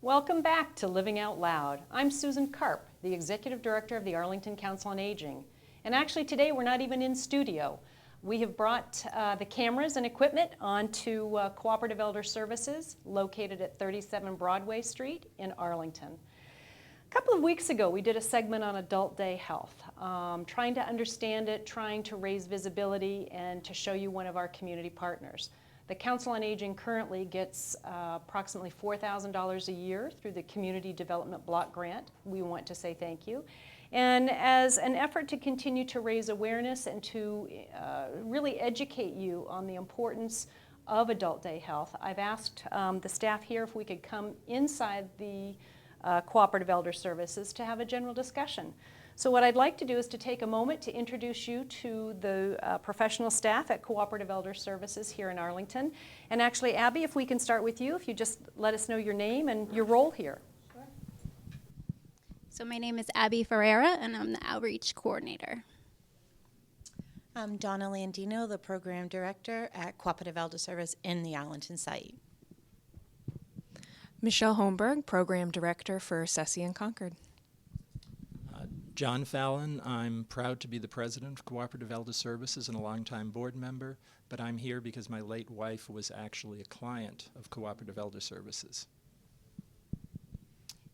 Welcome back to Living Out Loud. I'm Susan Karp, the Executive Director of the Arlington Council on Aging. And actually today we're not even in studio. We have brought the cameras and equipment onto Cooperative Elder Services located at 37 Broadway Street in Arlington. A couple of weeks ago we did a segment on adult day health, trying to understand it, trying to raise visibility, and to show you one of our community partners. The Council on Aging currently gets approximately $4,000 a year through the Community Development Block Grant. We want to say thank you. And as an effort to continue to raise awareness and to really educate you on the importance of adult day health, I've asked the staff here if we could come inside the Cooperative Elder Services to have a general discussion. So what I'd like to do is to take a moment to introduce you to the professional staff at Cooperative Elder Services here in Arlington. And actually, Abby, if we can start with you, if you just let us know your name and your role here. Sure. So my name is Abby Ferreira, and I'm the Outreach Coordinator. I'm Donna Landino, the Program Director at Cooperative Elder Service in the Arlington site. Michelle Holmberg, Program Director for CESI in Concord. John Fallon. I'm proud to be the president of Cooperative Elder Services and a longtime board member, but I'm here because my late wife was actually a client of Cooperative Elder Services.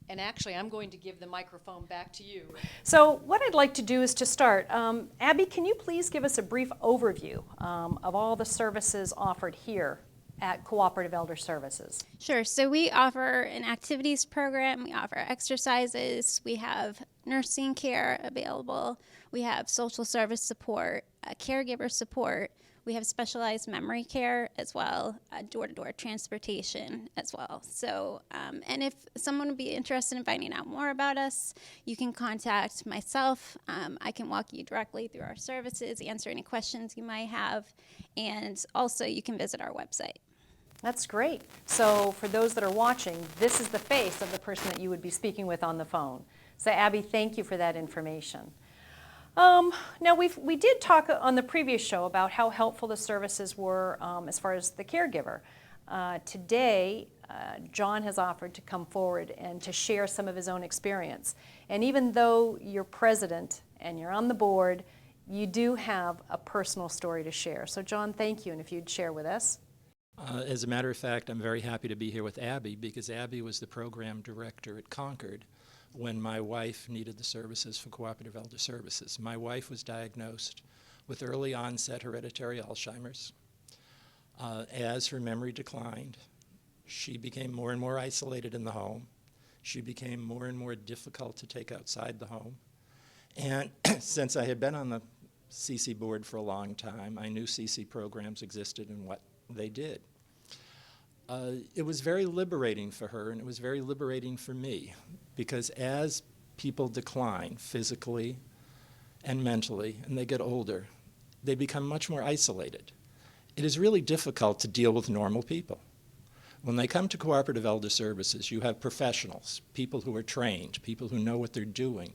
And actually, I'm going to give the microphone back to you. So what I'd like to do is to start. Abby, can you please give us a brief overview of all the services offered here at Cooperative Elder Services? Sure. So we offer an activities program. We offer exercises. We have nursing care available. We have social service support, caregiver support. We have specialized memory care as well, door-to-door transportation as well. So, and if someone would be interested in finding out more about us, you can contact myself. I can walk you directly through our services, answer any questions you might have, and also you can visit our website. That's great. So for those that are watching, this is the face of the person that you would be speaking with on the phone. So Abby, thank you for that information. Now we did talk on the previous show about how helpful the services were as far as the caregiver. Today, John has offered to come forward and to share some of his own experience. And even though you're president and you're on the board, you do have a personal story to share. So John, thank you, and if you'd share with us. As a matter of fact, I'm very happy to be here with Abby because Abby was the program director at Concord when my wife needed the services for Cooperative Elder Services. My wife was diagnosed with early onset hereditary Alzheimer's. As her memory declined, she became more and more isolated in the home. She became more and more difficult to take outside the home. And since I had been on the CESI board for a long time, I knew CESI programs existed and what they did. It was very liberating for her, and it was very liberating for me, because as people decline physically and mentally, and they get older, they become much more isolated. It is really difficult to deal with normal people. When they come to Cooperative Elder Services, you have professionals, people who are trained, people who know what they're doing,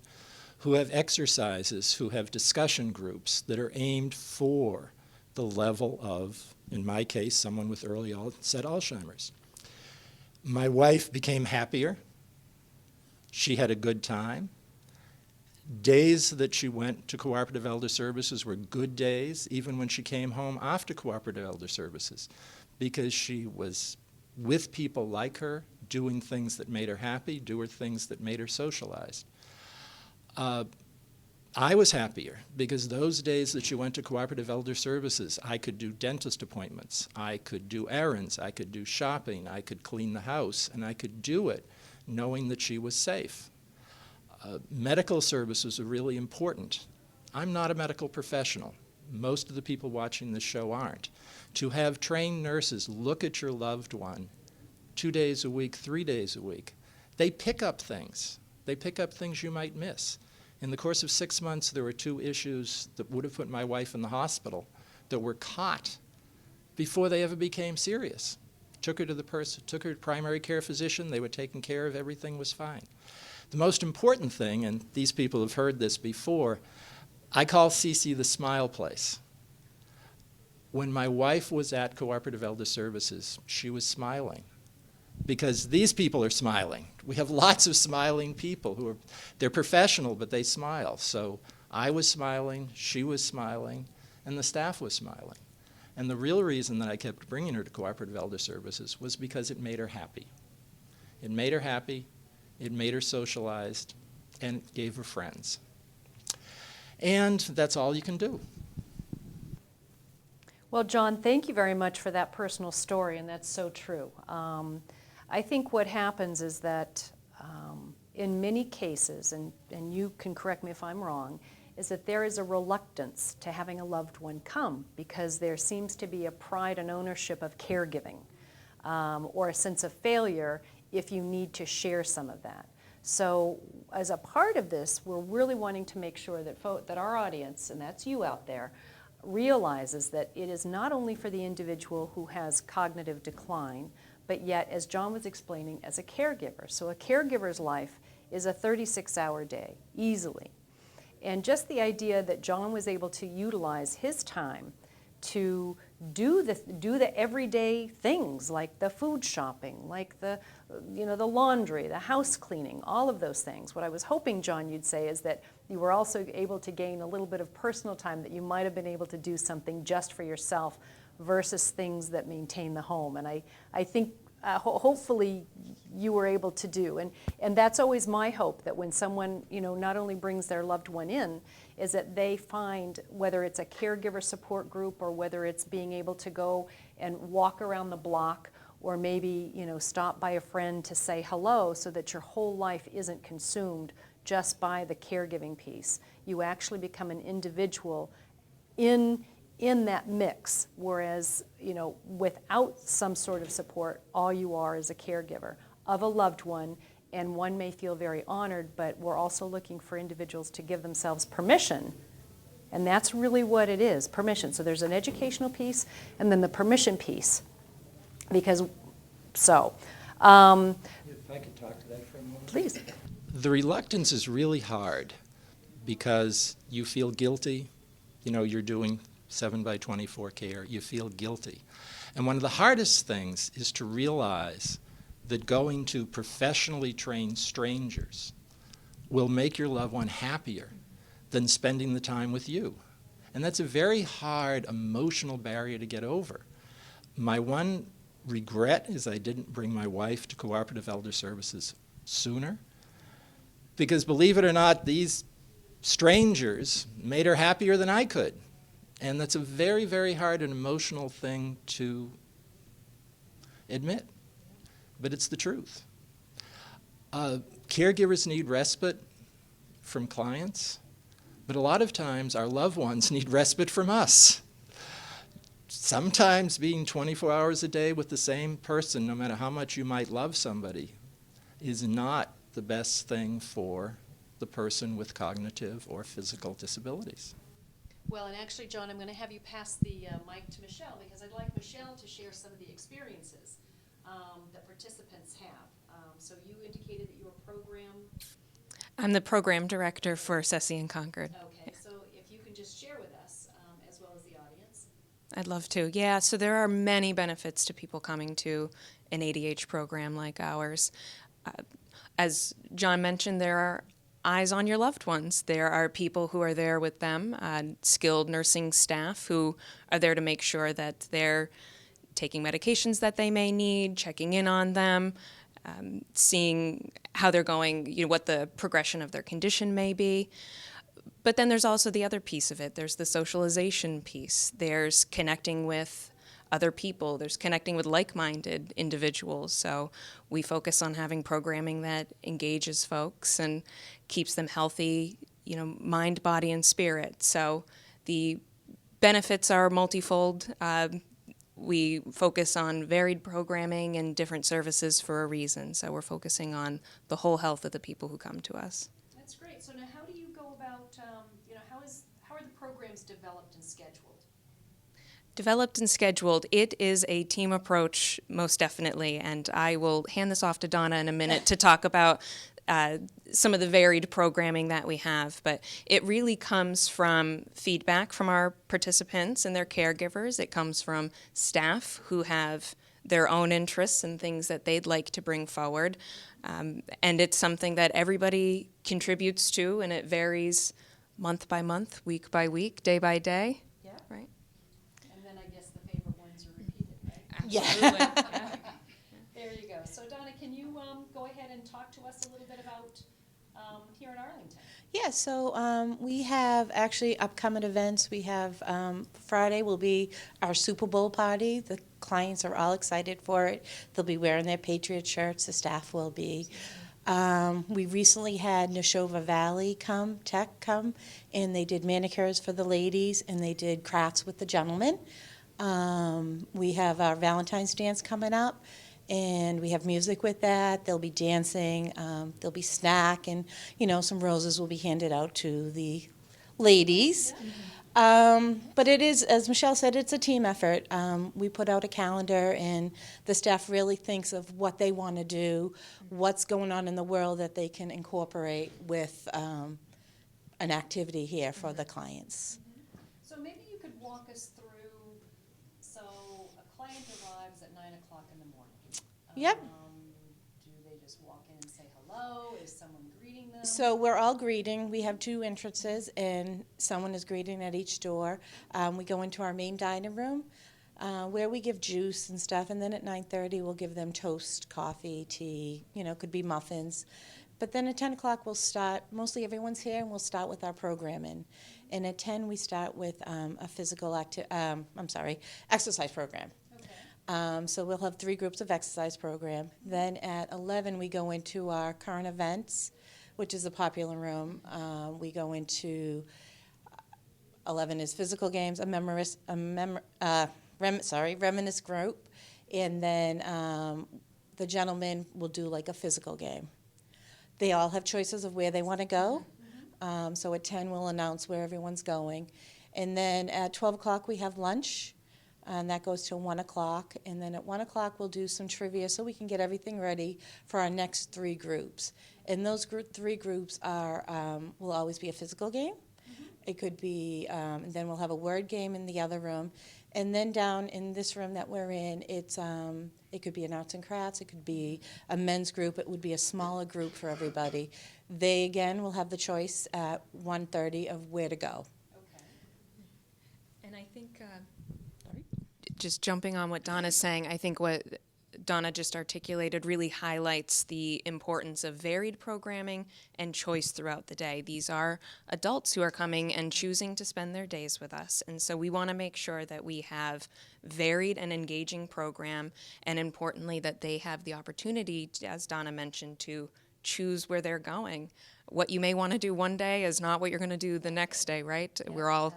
who have exercises, who have discussion groups that are aimed for the level of, in my case, someone with early onset Alzheimer's. My wife became happier. She had a good time. Days that she went to Cooperative Elder Services were good days, even when she came home after Cooperative Elder Services, because she was with people like her, doing things that made her happy, doing things that made her socialized. I was happier because those days that she went to Cooperative Elder Services, I could do dentist appointments, I could do errands, I could do shopping, I could clean the house, and I could do it knowing that she was safe. Medical services are really important. I'm not a medical professional. Most of the people watching this show aren't. To have trained nurses look at your loved one 2 days a week, 3 days a week, they pick up things. They pick up things you might miss. In the course of 6 months, there were 2 issues that would have put my wife in the hospital that were caught before they ever became serious. Took her to the primary care physician, they were taking care of, everything was fine. The most important thing, and these people have heard this before, I call CESI the smile place. When my wife was at Cooperative Elder Services, she was smiling. because these people are smiling. We have lots of smiling people they're professional, but they smile. So I was smiling, she was smiling, and the staff was smiling. And the real reason that I kept bringing her to Cooperative Elder Services was because it made her happy. It made her happy, it made her socialized, and it gave her friends. And that's all you can do. Well, John, thank you very much for that personal story, and that's so true. I think what happens is that in many cases, and you can correct me if I'm wrong, is that there is a reluctance to having a loved one come because there seems to be a pride and ownership of caregiving or a sense of failure if you need to share some of that. So as a part of this, we're really wanting to make sure that our audience, and that's you out there, realizes that it is not only for the individual who has cognitive decline, but yet, as John was explaining, as a caregiver. So a caregiver's life is a 36-hour day, easily. And just the idea that John was able to utilize his time to do the everyday things like the food shopping, like the laundry, the house cleaning, all of those things. What I was hoping, John, you'd say is that you were also able to gain a little bit of personal time, that you might have been able to do something just for yourself versus things that maintain the home. And I think hopefully you were able to do. And that's always my hope, that when someone not only brings their loved one in, is that they find, whether it's a caregiver support group or whether it's being able to go and walk around the block or maybe stop by a friend to say hello, so that your whole life isn't consumed just by the caregiving piece. You actually become an individual in that mix, whereas without some sort of support, all you are is a caregiver of a loved one, and one may feel very honored, but we're also looking for individuals to give themselves permission, and that's really what it is, permission. So there's an educational piece and then the permission piece, because if I could talk to that for a moment. Please. The reluctance is really hard because you feel guilty. You're doing 7x24 care, you feel guilty. And one of the hardest things is to realize that going to professionally trained strangers will make your loved one happier than spending the time with you. And that's a very hard emotional barrier to get over. My one regret is I didn't bring my wife to Cooperative Elder Services sooner, because believe it or not, these strangers made her happier than I could. And that's a very, very hard and emotional thing to admit, but it's the truth. Caregivers need respite from clients, but a lot of times our loved ones need respite from us. Sometimes being 24 hours a day with the same person, no matter how much you might love somebody, is not the best thing for the person with cognitive or physical disabilities. Well, and actually, John, I'm going to have you pass the mic to Michelle, because I'd like Michelle to share some of the experiences that participants have. So you indicated that you were program... I'm the program director for CESI in Concord. Okay, so if you can just share with us, as well as the audience. I'd love to. Yeah, so there are many benefits to people coming to an ADH program like ours. As John mentioned, there are eyes on your loved ones. There are people who are there with them, skilled nursing staff who are there to make sure that they're taking medications that they may need, checking in on them, seeing how they're going, what the progression of their condition may be. But then there's also the other piece of it. There's the socialization piece. There's connecting with other people. There's connecting with like-minded individuals. So we focus on having programming that engages folks and keeps them healthy, mind, body, and spirit. So the benefits are multifold. We focus on varied programming and different services for a reason. So we're focusing on the whole health of the people who come to us. That's great. So now how do you go about, how are the programs developed and scheduled? Developed and scheduled. It is a team approach, most definitely, and I will hand this off to Donna in a minute to talk about some of the varied programming that we have, but it really comes from feedback from our participants and their caregivers. It comes from staff who have their own interests and things that they'd like to bring forward. And it's something that everybody contributes to, and it varies month by month, week by week, day by day. Yeah. Right? And then I guess the favorite ones are repeated, right? Yeah. Absolutely. There you go. So Donna, can you go ahead and talk to us a little bit about here in Arlington? Yeah, so we have actually upcoming events. We have Friday will be our Super Bowl party. The clients are all excited for it. They'll be wearing their Patriot shirts. The staff will be. We recently had Neshoba Valley Tech come, and they did manicures for the ladies, and they did crafts with the gentlemen. We have our Valentine's dance coming up, and we have music with that. They'll be dancing. There'll be snack, and some roses will be handed out to the ladies. But it is, as Michelle said, it's a team effort. We put out a calendar, and the staff really thinks of what they want to do, what's going on in the world that they can incorporate with an activity here for the clients. So maybe you could walk us through, so a client arrives at 9 o'clock in the morning. Yep. Do they just walk in and say hello? Is someone greeting them? So we're all greeting. We have 2 entrances, and someone is greeting at each door. We go into our main dining room, where we give juice and stuff, and then at 9:30 we'll give them toast, coffee, tea, could be muffins. But then at 10 o'clock we'll start, mostly everyone's here, and we'll start with our programming. And at 10 we start with a exercise program. So we'll have 3 groups of exercise program. Then at 11 we go into our current events, which is a popular room. We go into 11 is physical games, reminisce group, and then the gentlemen will do like a physical game. They all have choices of where they want to go. So at 10 we'll announce where everyone's going. And then at 12 o'clock we have lunch. And that goes till 1 o'clock. And then at 1 o'clock, we'll do some trivia so we can get everything ready for our next 3 groups. And those 3 groups will always be a physical game. It could be, and then we'll have a word game in the other room. And then down in this room that we're in, it could be an arts and crafts. It could be a men's group. It would be a smaller group for everybody. They, again, will have the choice at 1:30 of where to go. Okay. And I think, just jumping on what Donna's saying, I think what Donna just articulated really highlights the importance of varied programming and choice throughout the day. These are adults who are coming and choosing to spend their days with us, and so we want to make sure that we have varied and engaging program, and importantly that they have the opportunity, as Donna mentioned, to choose where they're going. What you may want to do one day is not what you're going to do the next day, right? Yeah, we're all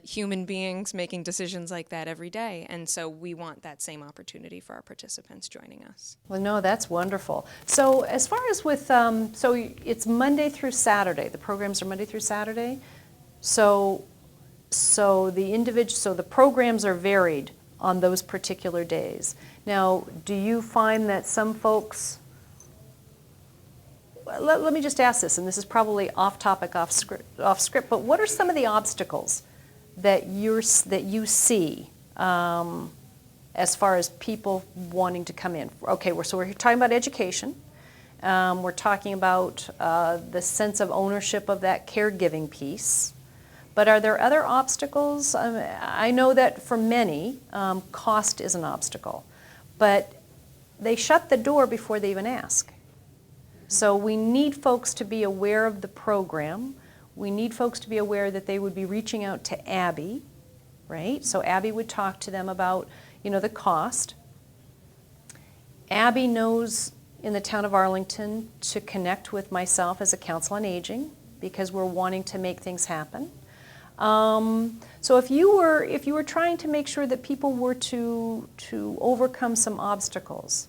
human beings making decisions like that every day, and so we want that same opportunity for our participants joining us. Well, no, that's wonderful. So as far as with, so it's Monday through Saturday. The programs are Monday through Saturday. So the programs are varied on those particular days. Now, do you find that some folks, let me just ask this, and this is probably off topic, off script, but what are some of the obstacles that you see as far as people wanting to come in? Okay, so we're talking about education. We're talking about the sense of ownership of that caregiving piece. But are there other obstacles? I know that for many, cost is an obstacle. But they shut the door before they even ask. So we need folks to be aware of the program. We need folks to be aware that they would be reaching out to Abby, right? So Abby would talk to them about, the cost. Abby knows in the town of Arlington to connect with myself as a council on aging because we're wanting to make things happen. So if you were trying to make sure that people were to overcome some obstacles,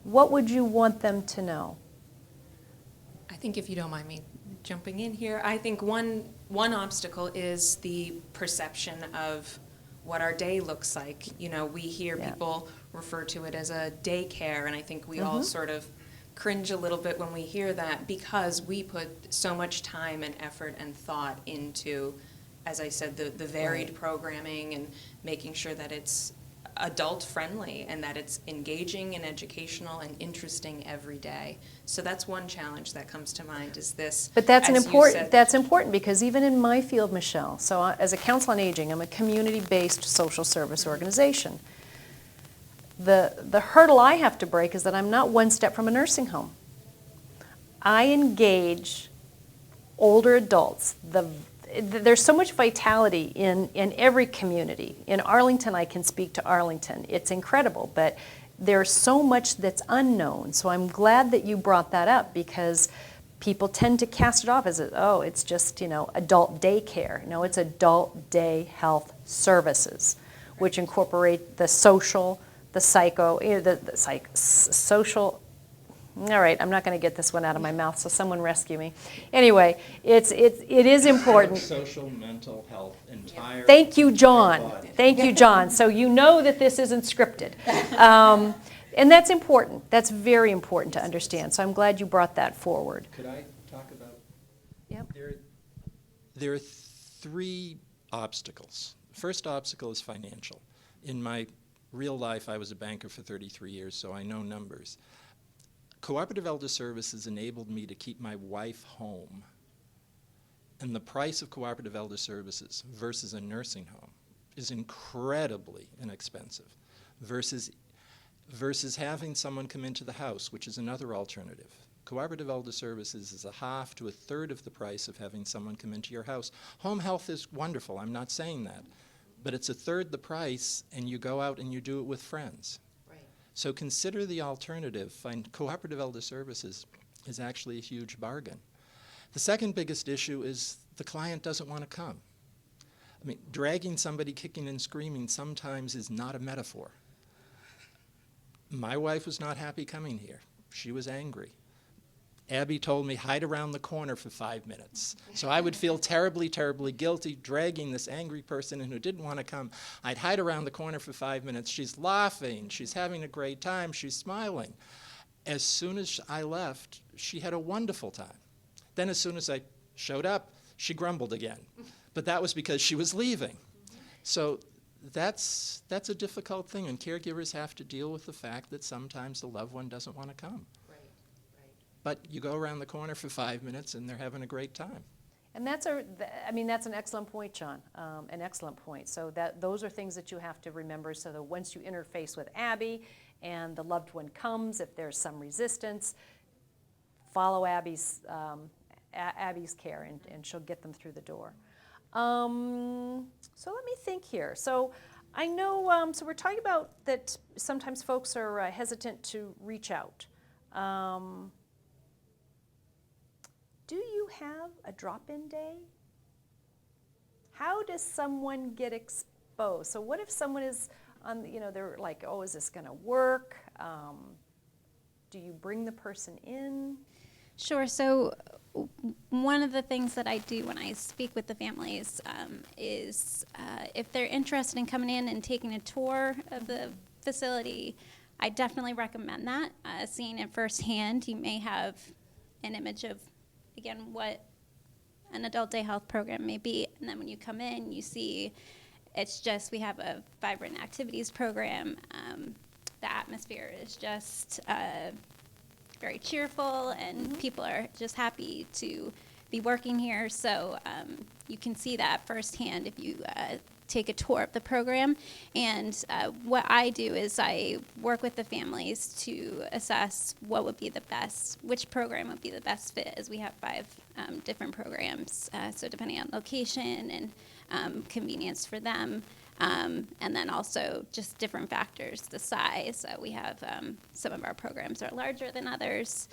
what would you want them to know? I think, if you don't mind me jumping in here, I think one obstacle is the perception of what our day looks like. We hear people refer to it as a daycare, and I think we all sort of cringe a little bit when we hear that because we put so much time and effort and thought into, as I said, the varied programming and making sure that it's adult friendly and that it's engaging and educational and interesting every day. So that's one challenge that comes to mind is this. But that's as you said- that's important because even in my field, Michelle, so as a council on aging, I'm a community-based social service organization. The hurdle I have to break is that I'm not one step from a nursing home. I engage older adults. There's so much vitality in every community. In Arlington, I can speak to Arlington. It's incredible, but there's so much that's unknown. So I'm glad that you brought that up because people tend to cast it off as, oh, it's just, adult daycare. No, it's adult day health services, which incorporate the social, the psycho, social. All right, I'm not going to get this one out of my mouth, so someone rescue me. Anyway, it is important. Social, mental health, entire. Thank you, John. body. Thank you, John. So you know that this isn't scripted. And that's important. That's very important to understand. So I'm glad you brought that forward. Could I talk about? Yep. There are three obstacles. The first obstacle is financial. In my real life, I was a banker for 33 years, so I know numbers. Cooperative Elder Services enabled me to keep my wife home. And the price of Cooperative Elder Services versus a nursing home is incredibly inexpensive versus having someone come into the house, which is another alternative. Cooperative Elder Services is a half to a third of the price of having someone come into your house. Home health is wonderful, I'm not saying that. But it's a third the price, and you go out and you do it with friends. So consider the alternative. Cooperative Elder Services is actually a huge bargain. The second biggest issue is the client doesn't want to come. I mean, dragging somebody kicking and screaming sometimes is not a metaphor. My wife was not happy coming here. She was angry. Abby told me, hide around the corner for 5 minutes. So I would feel terribly, terribly guilty dragging this angry person in who didn't want to come. I'd hide around the corner for 5 minutes. She's laughing. She's having a great time. She's smiling. As soon as I left, she had a wonderful time. Then as soon as I showed up, she grumbled again. But that was because she was leaving. So that's a difficult thing, and caregivers have to deal with the fact that sometimes the loved one doesn't want to come. But you go around the corner for 5 minutes and they're having a great time. And that's an excellent point, John, an excellent point. So those are things that you have to remember so that once you interface with Abby and the loved one comes, if there's some resistance, follow Abby's care and she'll get them through the door. So let me think here. So I know, so we're talking about that sometimes folks are hesitant to reach out. Do you have a drop-in day? How does someone get exposed? So what if someone is on, they're like, oh, is this gonna work? Do you bring the person in? Sure. So one of the things that I do when I speak with the families is if they're interested in coming in and taking a tour of the facility, I definitely recommend that. Seeing it firsthand, you may have an image of, again, what an adult day health program may be. And then when you come in, you see it's just, we have a vibrant activities program. The atmosphere is just very cheerful, and people are just happy to be working here. So you can see that firsthand if you take a tour of the program. And what I do is I work with the families to assess what would be the best, which program would be the best fit, as we have 5 different programs. So depending on location and convenience for them. And then also just different factors, the size. We have some of our programs are larger than others.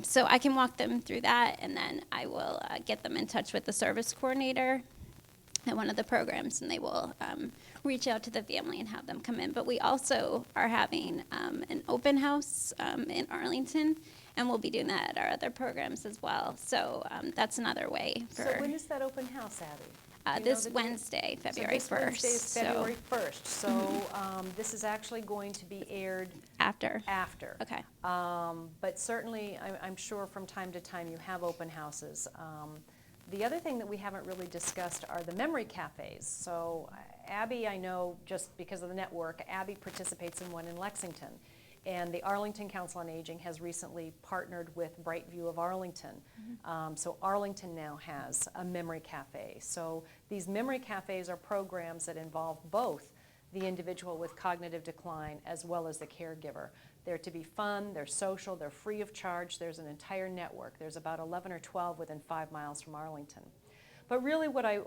So I can walk them through that, and then I will get them in touch with the service coordinator at one of the programs, and they will reach out to the family and have them come in. But we also are having an open house in Arlington, and we'll be doing that at our other programs as well. So that's another way for... So when is that open house, Abby? This Wednesday, February 1st. So this Wednesday is February 1st. So this is actually going to be aired After. Okay. But certainly, I'm sure from time to time you have open houses. The other thing that we haven't really discussed are the memory cafes. So Abby, I know just because of the network, Abby participates in one in Lexington. And the Arlington Council on Aging has recently partnered with Brightview of Arlington. So Arlington now has a memory cafe. So these memory cafes are programs that involve both the individual with cognitive decline as well as the caregiver. They're to be fun, they're social, they're free of charge. There's an entire network. There's about 11 or 12 within 5 miles from Arlington. But really what I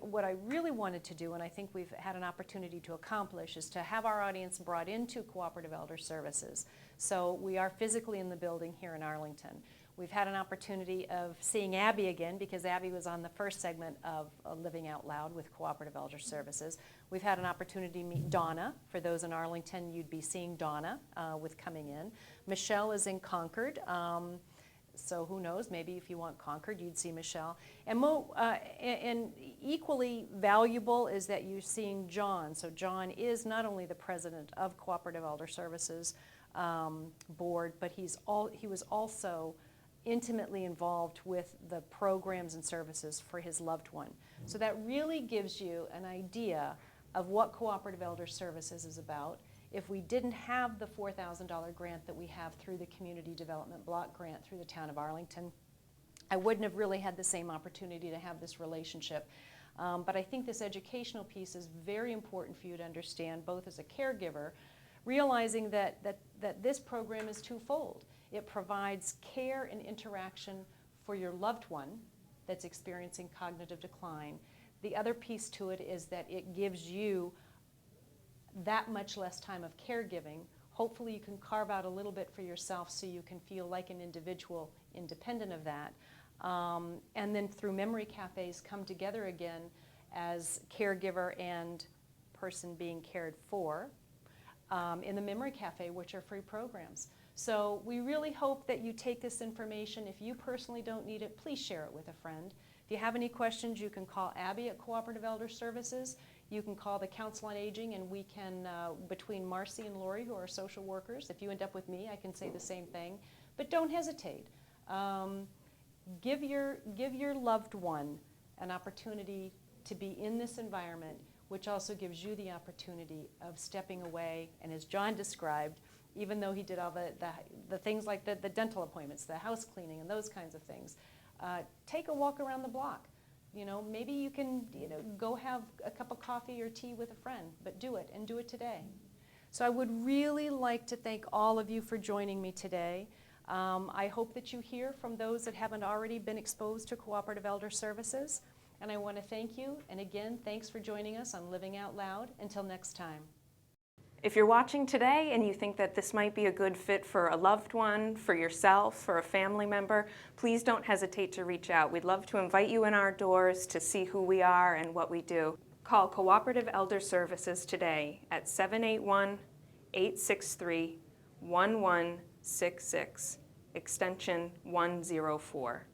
really wanted to do, and I think we've had an opportunity to accomplish, is to have our audience brought into Cooperative Elder Services. So we are physically in the building here in Arlington. We've had an opportunity of seeing Abby again, because Abby was on the first segment of Living Out Loud with Cooperative Elder Services. We've had an opportunity to meet Donna. For those in Arlington, you'd be seeing Donna with coming in. Michelle is in Concord. So who knows, maybe if you want Concord, you'd see Michelle. And equally valuable is that you're seeing John. So John is not only the president of Cooperative Elder Services board, but he was also intimately involved with the programs and services for his loved one. So that really gives you an idea of what Cooperative Elder Services is about. If we didn't have the $4,000 grant that we have through the Community Development Block Grant through the town of Arlington, I wouldn't have really had the same opportunity to have this relationship. But I think this educational piece is very important for you to understand, both as a caregiver, realizing that this program is twofold. It provides care and interaction for your loved one that's experiencing cognitive decline. The other piece to it is that it gives you that much less time of caregiving. Hopefully you can carve out a little bit for yourself so you can feel like an individual independent of that. And then through memory cafes come together again as caregiver and person being cared for in the memory cafe, which are free programs. So we really hope that you take this information. If you personally don't need it, please share it with a friend. If you have any questions, you can call Abby at Cooperative Elder Services. You can call the Council on Aging, and we can, between Marcy and Lori, who are social workers, if you end up with me, I can say the same thing. But don't hesitate. Give your loved one an opportunity to be in this environment, which also gives you the opportunity of stepping away. And as John described, even though he did all the things like the dental appointments, the house cleaning, and those kinds of things, take a walk around the block. You know, maybe you can, go have a cup of coffee or tea with a friend, but do it, and do it today. So I would really like to thank all of you for joining me today. I hope that you hear from those that haven't already been exposed to Cooperative Elder Services. And I want to thank you. And again, thanks for joining us on Living Out Loud. Until next time. If you're watching today and you think that this might be a good fit for a loved one, for yourself, for a family member, please don't hesitate to reach out. We'd love to invite you in our doors to see who we are and what we do. Call Cooperative Elder Services today at 781-863-1166, extension 104.